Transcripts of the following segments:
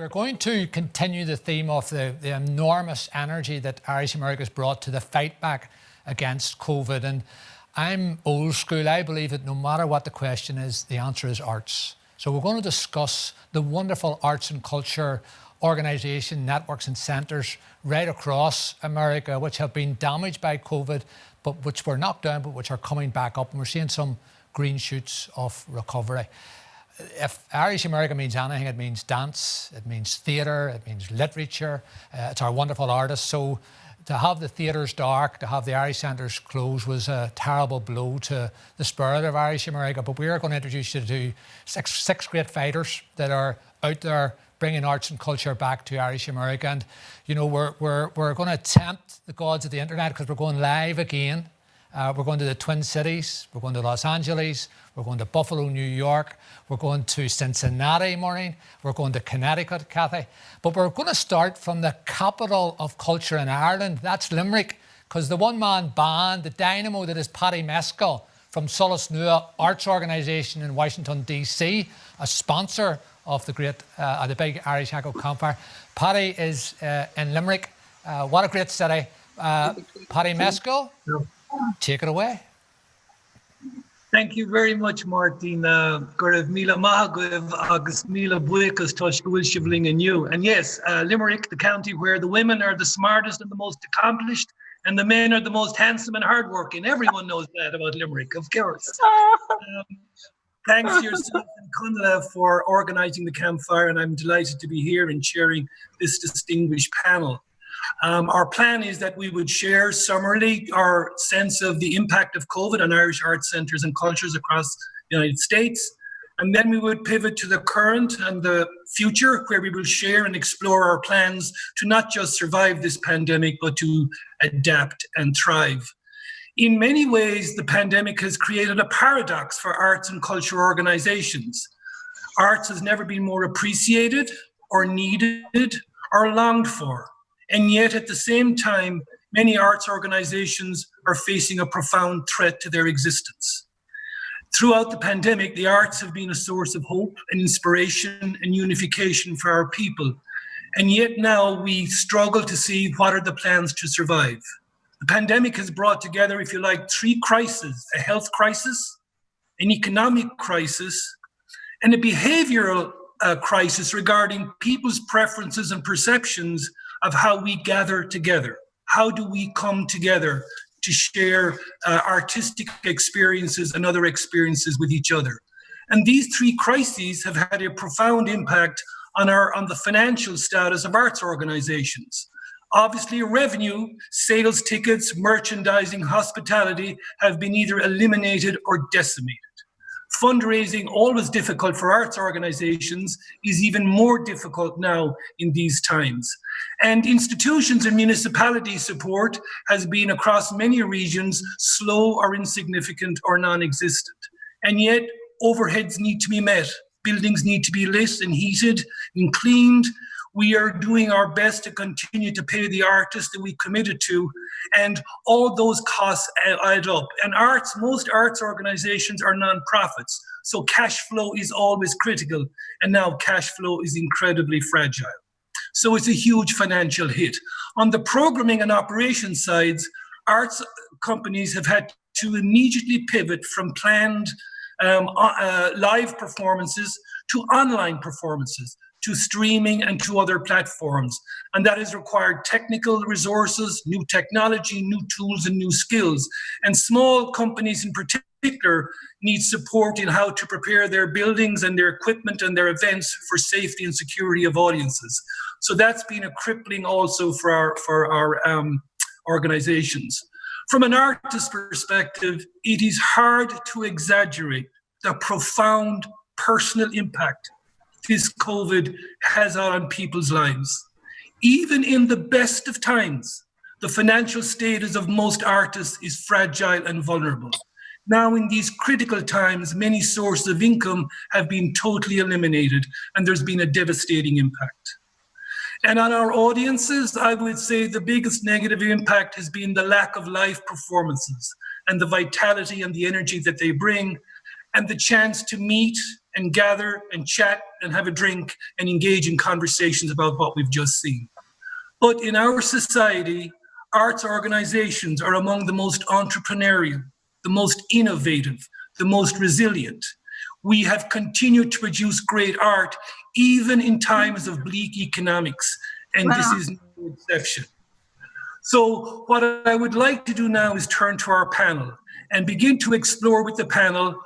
we're going to continue the theme of the enormous energy that Irish America's brought to the fight back against COVID. And I'm old school. I believe that no matter what the question is, the answer is arts. So we're going to discuss the wonderful arts and culture organisation, networks and centres right across America, which have been damaged by COVID, but which were knocked down, but which are coming back up. And we're seeing some green shoots of recovery. If Irish America means anything, it means dance, it means theatre, it means literature. It's our wonderful artists. So to have the theatres dark, to have the Irish centres closed was a terrible blow to the spirit of Irish America. But we are going to introduce you to six great fighters that are out there bringing arts and culture back to Irish America. And, you know, we're going to tempt the gods of the internet because we're going live again. We're going to the Twin Cities, we're going to Los Angeles, we're going to Buffalo, New York, we're going to Cincinnati, Maureen, we're going to Connecticut, Cathy. But we're going to start from the capital of culture in Ireland, that's Limerick, because the one-man band, the dynamo that is Paddy Mescal from Solas Nua Arts Organisation in Washington, D.C., a sponsor of the great, the big Irish Echo Campfire. Paddy is in Limerick. What a great city. Paddy Mescal. Take it away. Thank you very much, Martin. Gorav Mila Mahagav, August Mila Buikas, Toshkawil Shivling and you. And yes, Limerick, the county where the women are the smartest and the most accomplished, and the men are the most handsome and hardworking. Everyone knows that about Limerick, of course. Thanks to yourself and Conala for organising the campfire, and I'm delighted to be here and chairing this distinguished panel. Our plan is that we would share summarily our sense of the impact of COVID on Irish arts centres and cultures across the United States. And then we would pivot to the current and the future, where we will share and explore our plans to not just survive this pandemic, but to adapt and thrive. In many ways, the pandemic has created a paradox for arts and culture organisations. Arts has never been more appreciated or needed or longed for. And yet, at the same time, many arts organisations are facing a profound threat to their existence. Throughout the pandemic, the arts have been a source of hope and inspiration and unification for our people. And yet now we struggle to see what are the plans to survive. The pandemic has brought together, if you like, three crises: a health crisis, an economic crisis, and a behavioural crisis regarding people's preferences and perceptions of how we gather together. How do we come together to share artistic experiences and other experiences with each other? And these three crises have had a profound impact on the financial status of arts organizations. Obviously, revenue, sales tickets, merchandising, hospitality have been either eliminated or decimated. Fundraising, always difficult for arts organizations, is even more difficult now in these times. And institutions and municipality support has been across many regions slow or insignificant or non-existent. And yet overheads need to be met. Buildings need to be lit and heated and cleaned. We are doing our best to continue to pay the artists that we committed to, and all those costs add up. And most arts organizations are non-profits, so cash flow is always critical, and now cash flow is incredibly fragile. So it's a huge financial hit. On the programming and operations sides, arts companies have had to immediately pivot from planned live performances to online performances, to streaming and to other platforms. And that has required technical resources, new technology, new tools and new skills. And small companies in particular need support in how to prepare their buildings and their equipment and their events for safety and security of audiences. So that's been a crippling also for our organizations. From an artist's perspective, it is hard to exaggerate the profound personal impact this COVID has on people's lives. Even in the best of times, the financial status of most artists is fragile and vulnerable. Now, in these critical times, many sources of income have been totally eliminated, and there's been a devastating impact. And on our audiences, I would say the biggest negative impact has been the lack of live performances and the vitality and the energy that they bring. and the chance to meet and gather and chat and have a drink and engage in conversations about what we've just seen. But in our society, arts organizations are among the most entrepreneurial, the most innovative, the most resilient. We have continued to produce great art even in times of bleak economics, and this is no exception. So what I would like to do now is turn to our panel and begin to explore with the panel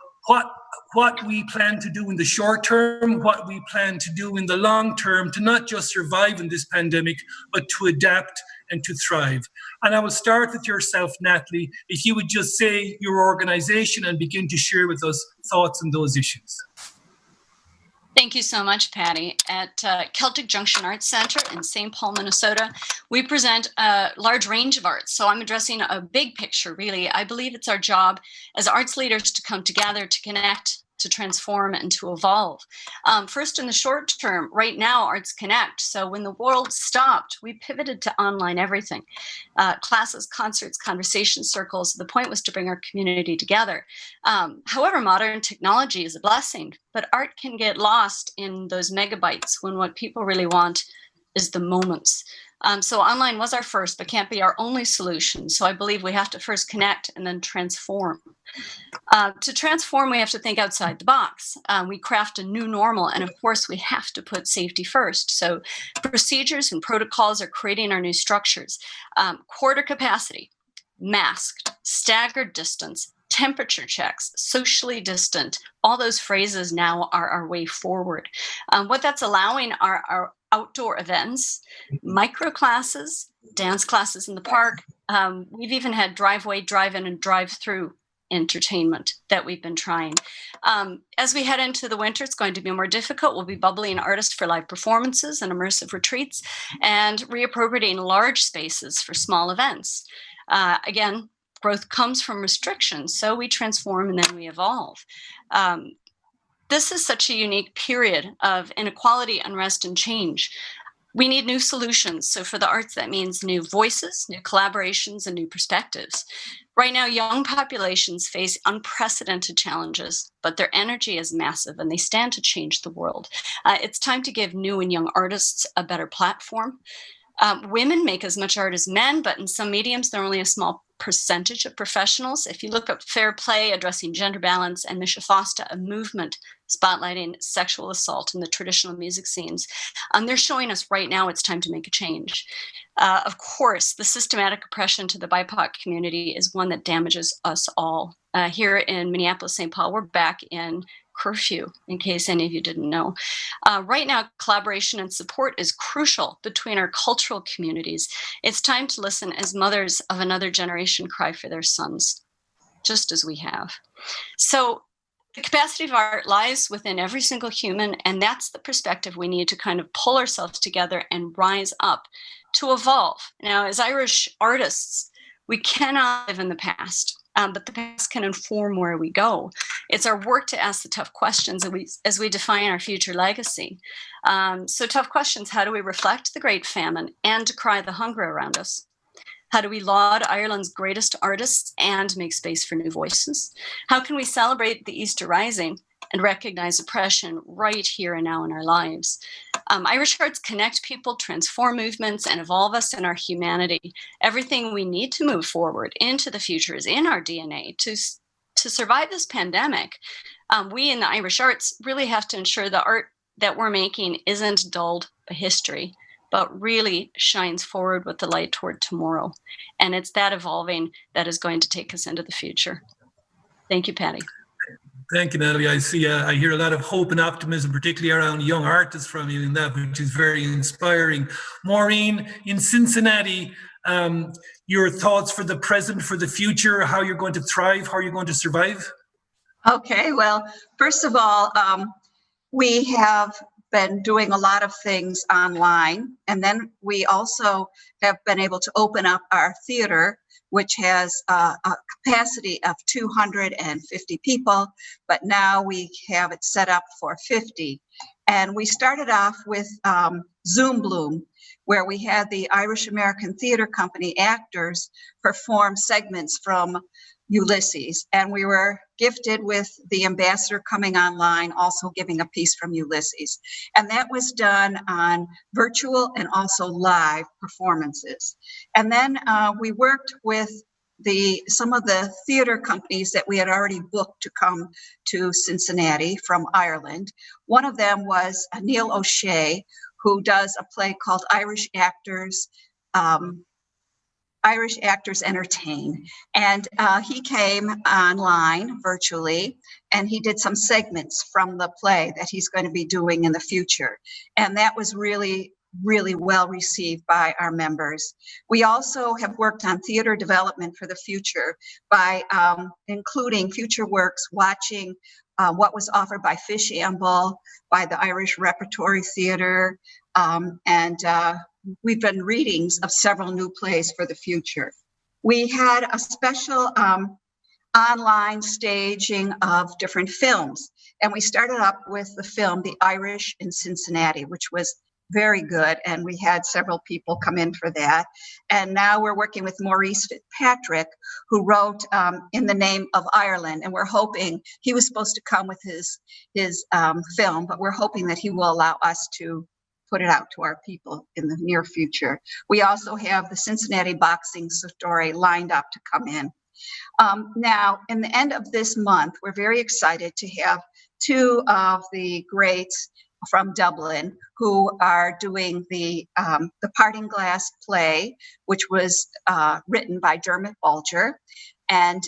what we plan to do in the short term, what we plan to do in the long term to not just survive in this pandemic, but to adapt and to thrive. And I will start with yourself, Natalie, if you would just say your organization and begin to share with us thoughts on those issues. Thank you so much, Patty. At Celtic Junction Arts Center in St. Paul, Minnesota, we present a large range of arts. So I'm addressing a big picture, really. I believe it's our job as arts leaders to come together, to connect, to transform, and to evolve. First, in the short term, right now, Arts Connect. So when the world stopped, we pivoted to online everything. Classes, concerts, conversation circles. The point was to bring our community together. However, modern technology is a blessing, but art can get lost in those megabytes when what people really want is the moments. So online was our first, but can't be our only solution. So I believe we have to first connect and then transform. To transform, we have to think outside the box. We craft a new normal, and of course, we have to put safety first. So procedures and protocols are creating our new structures. Quarter capacity, masked, staggered distance, temperature checks, socially distant, all those phrases now are our way forward. What that's allowing are our outdoor events, micro classes, dance classes in the park. We've even had drive-away, drive-in, and drive-through entertainment that we've been trying. As we head into the winter, it's going to be more difficult. We'll be bubbling artists for live performances and immersive retreats and reappropriating large spaces for small events. Again, growth comes from restrictions, so we transform and then we evolve. This is such a unique period of inequality, unrest, and change. We need new solutions. So for the arts, that means new voices, new collaborations, and new perspectives. Right now, young populations face unprecedented challenges, but their energy is massive and they stand to change the world. It's time to give new and young artists a better platform. Women make as much art as men, but in some mediums, they're only a small percentage of professionals. If you look up Fair Play, addressing gender balance, and Misha Fosta, a movement spotlighting sexual assault in the traditional music scenes, they're showing us right now it's time to make a change. Of course, the systematic oppression to the BIPOC community is one that damages us all. Here in Minneapolis, St. Paul, we're back in curfew, in case any of you didn't know. Right now, collaboration and support is crucial between our cultural communities. It's time to listen as mothers of another generation cry for their sons, just as we have. So the capacity of art lies within every single human, and that's the perspective we need to kind of pull ourselves together and rise up to evolve. Now, as Irish artists, we cannot live in the past. But the past can inform where we go. It's our work to ask the tough questions as we define our future legacy. So tough questions: how do we reflect the Great Famine and decry the hunger around us? How do we laud Ireland's greatest artists and make space for new voices? How can we celebrate the Easter Rising and recognize oppression right here and now in our lives? Irish arts connect people, transform movements, and evolve us in our humanity. Everything we need to move forward into the future is in our DNA. To survive this pandemic, we in the Irish arts really have to ensure the art that we're making isn't dulled by history, but really shines forward with the light toward tomorrow. And it's that evolving that is going to take us into the future. Thank you, Patty. Thank you, Natalie. I hear a lot of hope and optimism, particularly around young artists from you in that, which is very inspiring. Maureen, in Cincinnati, your thoughts for the present, for the future, how you're going to thrive, how you're going to survive? Okay, well, first of all, we have been doing a lot of things online, and then we also have been able to open up our theater, which has a capacity of 250 people, but now we have it set up for 50. And we started off with Zoom Bloom, where we had the Irish American Theater Company actors perform segments from Ulysses. And we were gifted with the ambassador coming online, also giving a piece from Ulysses. And that was done on virtual and also live performances. And then we worked with some of the theater companies that we had already booked to come to Cincinnati from Ireland. One of them was Neil O'Shea, who does a play called Irish Actors Entertain. And he came online virtually, and he did some segments from the play that he's going to be doing in the future. And that was really well received by our members. We also have worked on theater development for the future by including future works, watching what was offered by Fish Amble, by the Irish Repertory Theater, and we've done readings of several new plays for the future. We had a special online staging of different films, and we started up with the film The Irish in Cincinnati, which was very good, and we had several people come in for that. And now we're working with Maurice Fitzpatrick, who wrote In the Name of Ireland, and we're hoping, he was supposed to come with his film, but we're hoping that he will allow us to put it out to our people in the near future. We also have the Cincinnati boxing story lined up to come in. Now, in the end of this month, we're very excited to have two of the greats from Dublin who are doing the Parting Glass play, which was written by Dermot Bulger and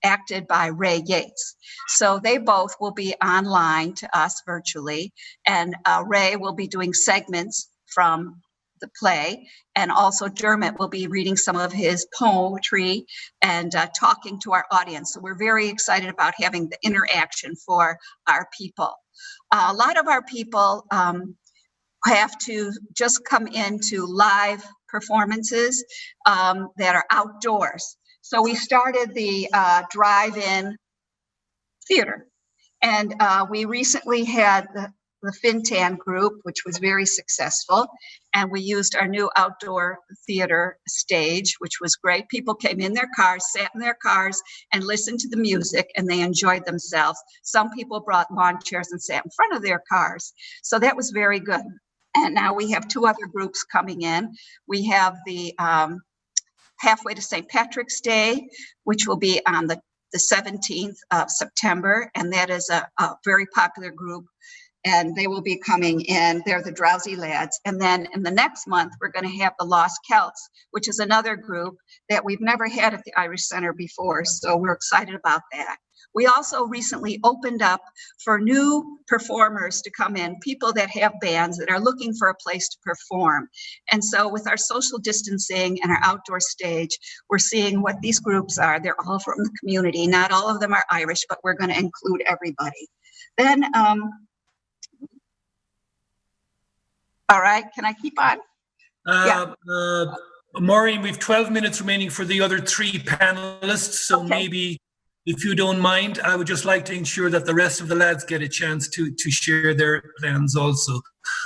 acted by Ray Yates. So they both will be online to us virtually, and Ray will be doing segments from the play, and also Dermot will be reading some of his poetry and talking to our audience. So we're very excited about having the interaction for our people. A lot of our people have to just come into live performances that are outdoors. So we started the drive-in theater, and we recently had the Fintan group, which was very successful, and we used our new outdoor theater stage, which was great. People came in their cars, sat in their cars, and listened to the music, and they enjoyed themselves. Some people brought lawn chairs and sat in front of their cars, so that was very good. And now we have two other groups coming in. We have the Halfway to St. Patrick's Day, which will be on the 17th of September, and that is a very popular group, and they will be coming in. They're the Drowsy Lads. And then in the next month, we're going to have the Lost Celts, which is another group that we've never had at the Irish Center before, so we're excited about that. We also recently opened up for new performers to come in, people that have bands that are looking for a place to perform. And so with our social distancing and our outdoor stage, we're seeing what these groups are. They're all from the community. Not all of them are Irish, but we're going to include everybody. Then, all right, can I keep on? Yeah. Maureen, we've 12 minutes remaining for the other three panelists, so okay. Maybe if you don't mind, I would just like to ensure that the rest of the lads get a chance to share their plans also.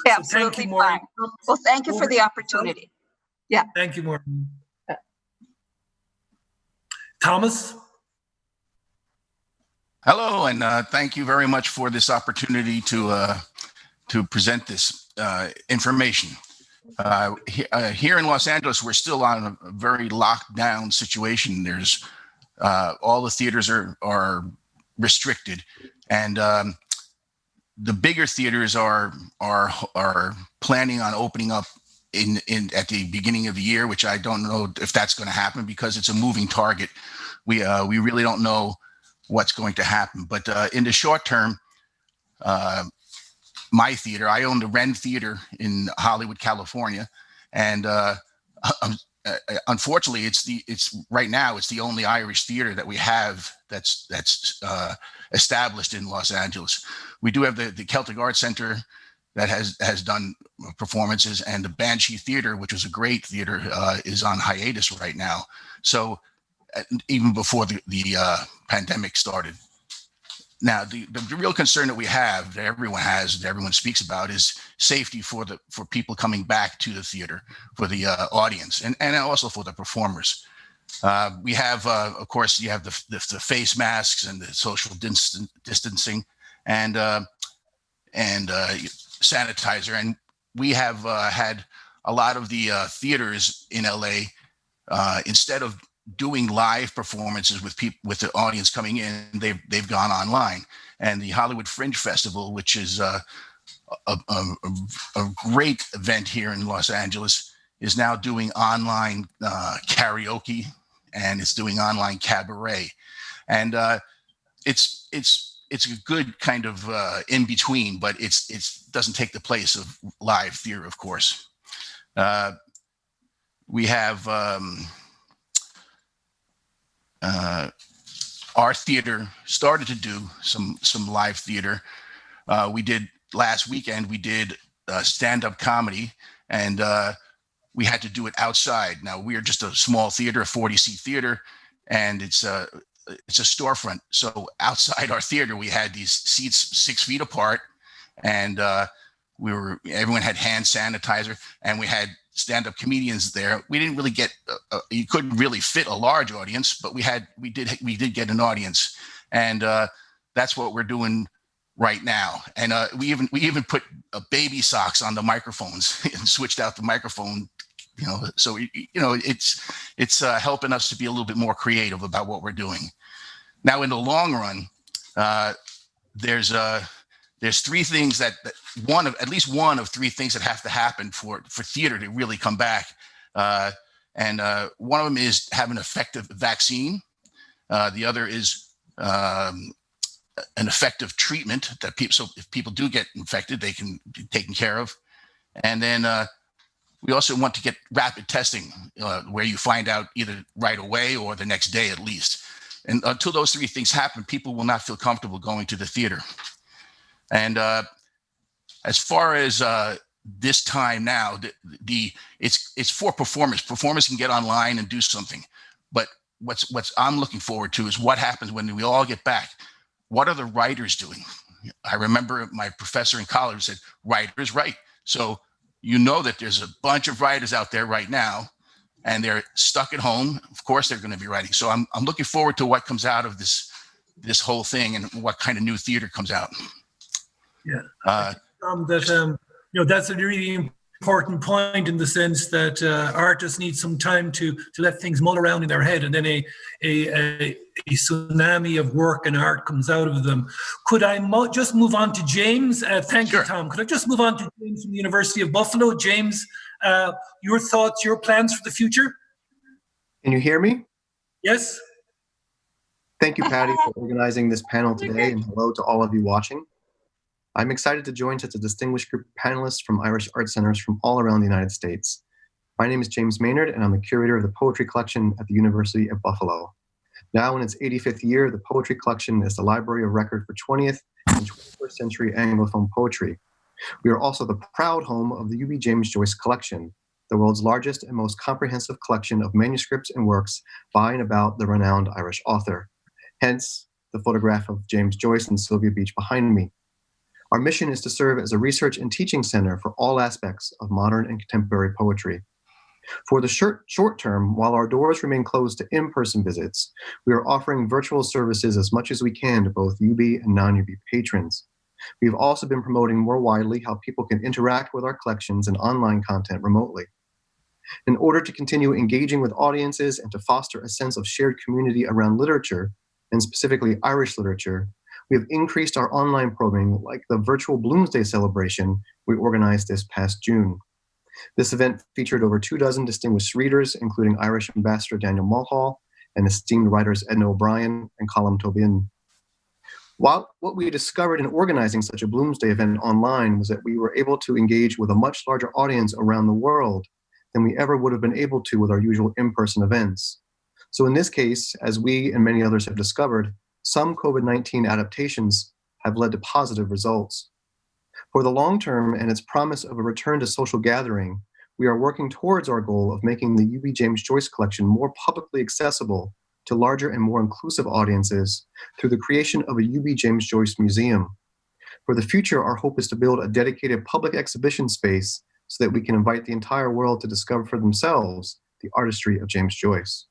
Yeah, so absolutely. Thank you, Maureen. Well, thank you for the opportunity. Yeah. Thank you, Maureen. Thomas? Hello, and thank you very much for this opportunity to present this information. Here in Los Angeles, we're still on a very locked down situation. There's all the theaters are restricted, and the bigger theaters are planning on opening up at the beginning of the year, which I don't know if that's going to happen because it's a moving target. We really don't know what's going to happen. But in the short term, my theater, I own the Wren Theater in Hollywood, California, and unfortunately, it's right now it's the only Irish theater that we have that's established in Los Angeles. We do have the Celtic Arts Center that has done performances, and the Banshee Theater, which was a great theater, is on hiatus right now. So even before the pandemic started. Now, the real concern that we have, that everyone has, that everyone speaks about, is safety for people coming back to the theater, for the audience, and also for the performers. We have, of course, you have the face masks and the social distancing and sanitizer. And we have had a lot of the theaters in LA, instead of doing live performances with people, with the audience coming in, they've gone online. And the Hollywood Fringe Festival, which is a great event here in Los Angeles, is now doing online karaoke, and it's doing online cabaret, and it's a good kind of in between, but it doesn't take the place of live theater, of course. We have our theater started to do some live theater. We did last weekend. We did stand-up comedy, and we had to do it outside. Now we are just a small theater, a 40-seat theater, and it's a storefront. So outside our theater, we had these seats 6 feet apart, and everyone had hand sanitizer, and we had stand-up comedians there. We didn't really get you couldn't really fit a large audience, but we did get an audience, and that's what we're doing right now. And we even put baby socks on the microphones and switched out the microphone. So it's helping us to be a little bit more creative about what we're doing. Now, in the long run, there's 3 things at least one of 3 things that have to happen for theater to really come back. And one of them is have an effective vaccine. The other is an effective treatment so if people do get infected, they can be taken care of. And then we also want to get rapid testing, where you find out either right away or the next day at least. And until those 3 things happen, people will not feel comfortable going to the theater. And as far as this time now, it's for performers. Performers can get online and do something. But what's I'm looking forward to is what happens when we all get back. What are the writers doing? I remember my professor in college said, writers write. So that there's a bunch of writers out there right now, and they're stuck at home. Of course, they're going to be writing. So I'm looking forward to what comes out of this whole thing and what kind of new theater comes out. Yeah, that's a really important point, in the sense that artists need some time to let things mull around in their head, and then a tsunami of work and art comes out of them. Could I just move on to James? Thank you, Tom. Could I just move on to James from the University of Buffalo? James, your thoughts, your plans for the future? Can you hear me? Yes. Thank you, Patty, for organizing this panel today, and hello to all of you watching. I'm excited to join such a distinguished group of panelists from Irish art centers from all around the United States. My name is James Maynard, and I'm the curator of the Poetry Collection at the University of Buffalo. Now in its 85th year, the Poetry Collection is the library of record for 20th and 21st century Anglophone poetry. We are also the proud home of the UB James Joyce Collection, the world's largest and most comprehensive collection of manuscripts and works by and about the renowned Irish author. Hence, the photograph of James Joyce and Sylvia Beach behind me. Our mission is to serve as a research and teaching center for all aspects of modern and contemporary poetry. For the short term, while our doors remain closed to in-person visits, we are offering virtual services as much as we can to both UB and non-UB patrons. We've also been promoting more widely how people can interact with our collections and online content remotely. In order to continue engaging with audiences and to foster a sense of shared community around literature, and specifically Irish literature, we have increased our online programming, like the virtual Bloomsday celebration we organized this past June. This event featured over 24 distinguished readers, including Irish Ambassador Daniel Mulhall and esteemed writers Edna O'Brien and Colm Tobin. What we discovered in organizing such a Bloomsday event online was that we were able to engage with a much larger audience around the world than we ever would have been able to with our usual in-person events. So in this case, as we and many others have discovered, some COVID-19 adaptations have led to positive results. For the long term and its promise of a return to social gathering, we are working towards our goal of making the UB James Joyce Collection more publicly accessible to larger and more inclusive audiences through the creation of a UB James Joyce Museum. For the future, our hope is to build a dedicated public exhibition space so that we can invite the entire world to discover for themselves the artistry of James Joyce.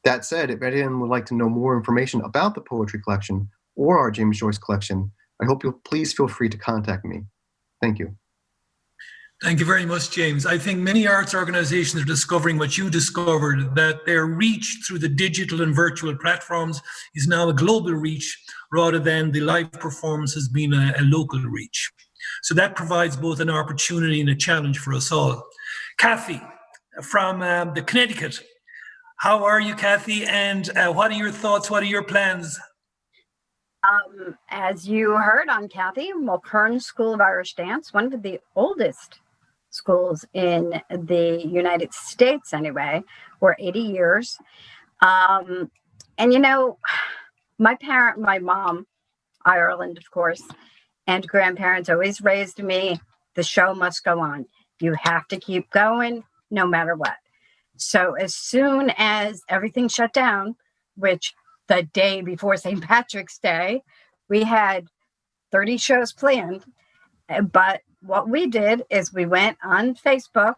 That said, if anyone would like to know more information about the poetry collection or our James Joyce collection, I hope you'll please feel free to contact me. Thank you. Thank you very much, James. I think many arts organizations are discovering what you discovered, that their reach through the digital and virtual platforms is now a global reach rather than the live performance has been a local reach. So that provides both an opportunity and a challenge for us all. Kathy, from the Connecticut. How are you, Kathy? And what are your thoughts? What are your plans? As you heard, I'm Kathy, Mulkern School of Irish Dance, one of the oldest schools in the United States anyway. We're 80 years. And you know, my mom, Ireland, of course, and grandparents always raised me, the show must go on. You have to keep going no matter what. So as soon as everything shut down, which the day before St. Patrick's Day, we had 30 shows planned. But what we did is we went on Facebook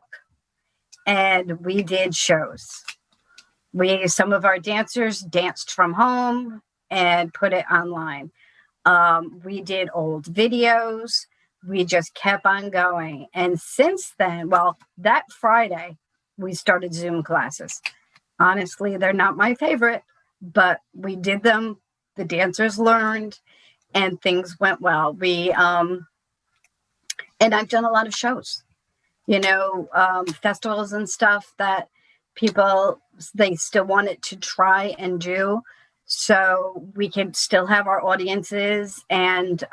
and we did shows. Some of our dancers danced from home and put it online. We did old videos. We just kept on going. And since then, well, that Friday, we started Zoom classes. Honestly, they're not my favorite, but we did them. The dancers learned and things went well. And I've done a lot of shows, festivals and stuff that people, they still wanted to try and do. So we can still have our audiences. And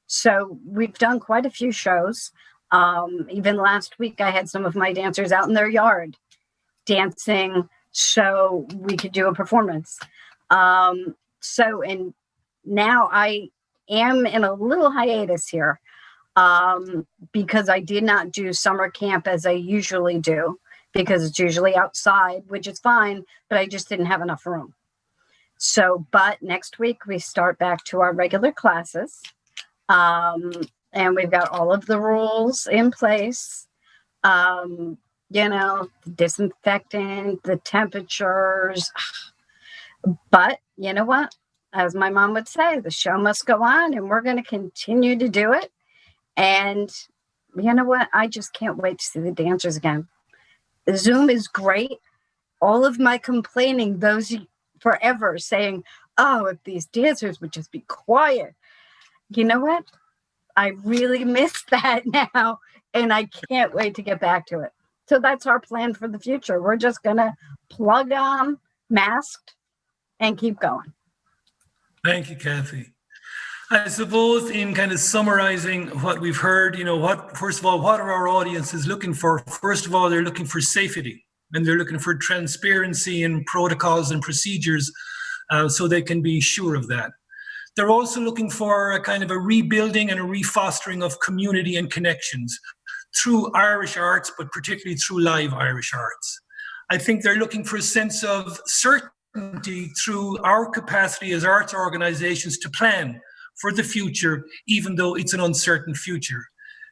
so we've done quite a few shows. Even last week, I had some of my dancers out in their yard dancing so we could do a performance. And now I am in a little hiatus here because I did not do summer camp as I usually do, because it's usually outside, which is fine, but I just didn't have enough room. So, but next week we start back to our regular classes. And we've got all of the rules in place, the disinfectant, the temperatures. But you know what? As my mom would say, the show must go on, and we're going to continue to do it. And you know what? I just can't wait to see the dancers again. Zoom is great. All of my complaining, those forever saying, oh, if these dancers would just be quiet. You know what? I really miss that now, and I can't wait to get back to it. So that's our plan for the future. We're just going to plug on, masked, and keep going. Thank you, Kathy. I suppose in kind of summarizing what we've heard, first of all, what are our audiences looking for? First of all, they're looking for safety, and they're looking for transparency in protocols and procedures so they can be sure of that. They're also looking for a kind of a rebuilding and a refostering of community and connections through Irish arts, but particularly through live Irish arts. I think they're looking for a sense of certainty through our capacity as arts organizations to plan for the future, even though it's an uncertain future.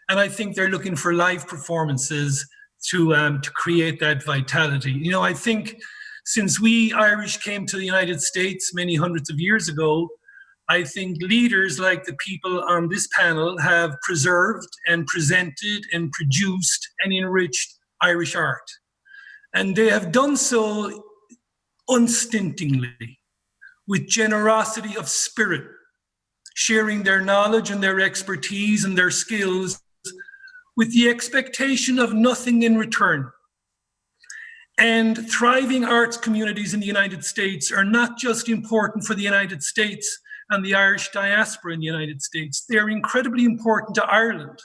And I think they're looking for live performances to create that vitality. I think since we Irish came to the United States many hundreds of years ago, I think leaders like the people on this panel have preserved and presented and produced and enriched Irish art. And they have done so unstintingly, with generosity of spirit, sharing their knowledge and their expertise and their skills with the expectation of nothing in return. And thriving arts communities in the United States are not just important for the United States and the Irish diaspora in the United States. They're incredibly important to Ireland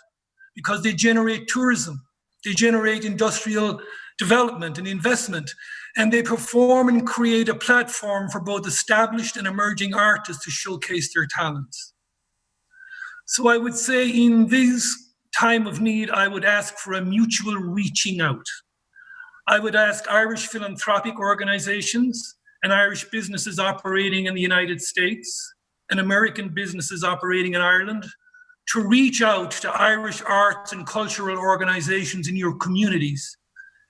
because they generate tourism, they generate industrial development and investment, and they perform and create a platform for both established and emerging artists to showcase their talents. So I would say in this time of need, I would ask for a mutual reaching out. I would ask Irish philanthropic organizations and Irish businesses operating in the United States and American businesses operating in Ireland to reach out to Irish arts and cultural organizations in your communities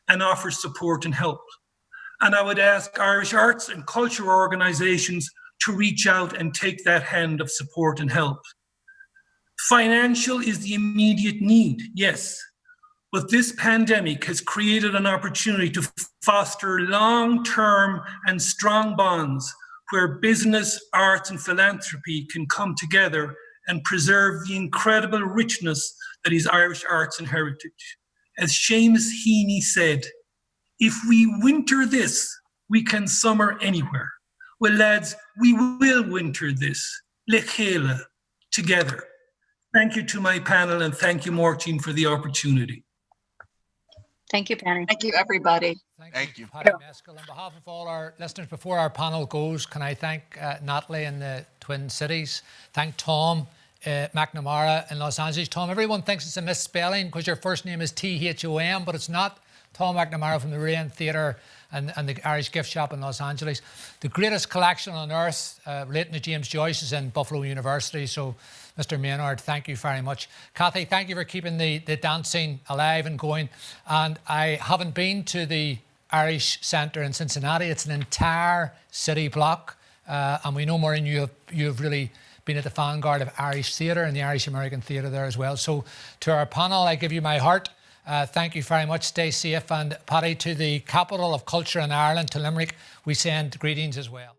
and offer support and help. And I would ask Irish arts and culture organisations to reach out and take that hand of support and help. Financial is the immediate need, yes, but this pandemic has created an opportunity to foster long-term and strong bonds where business, arts and philanthropy can come together and preserve the incredible richness that is Irish arts and heritage. As Seamus Heaney said, if we winter this, we can summer anywhere. Well, lads, we will winter this, Lechela, together. Thank you to my panel and thank you, Maureen, for the opportunity. Thank you, Patty. Thank you, everybody. Thank you. Paddy Mescal. On behalf of all our listeners, before our panel goes, can I thank Natalie in the Twin Cities, thank Tom McNamara in Los Angeles. Tom, everyone thinks it's a misspelling because your first name is Thom, but it's not. Tom McNamara from the Rain Theatre and the Irish Gift Shop in Los Angeles. The greatest collection on earth relating to James Joyce is in Buffalo University. So, Mr. Maynard, thank you very much. Kathy, thank you for keeping the dancing alive and going. And I haven't been to the Irish Centre in Cincinnati. It's an entire city block. And we know, Maureen, you've really been at the vanguard of Irish theatre and the Irish American theatre there as well. So to our panel, I give you my heart. Thank you very much. Stay safe. And Paddy, to the capital of culture in Ireland, to Limerick, we send greetings as well.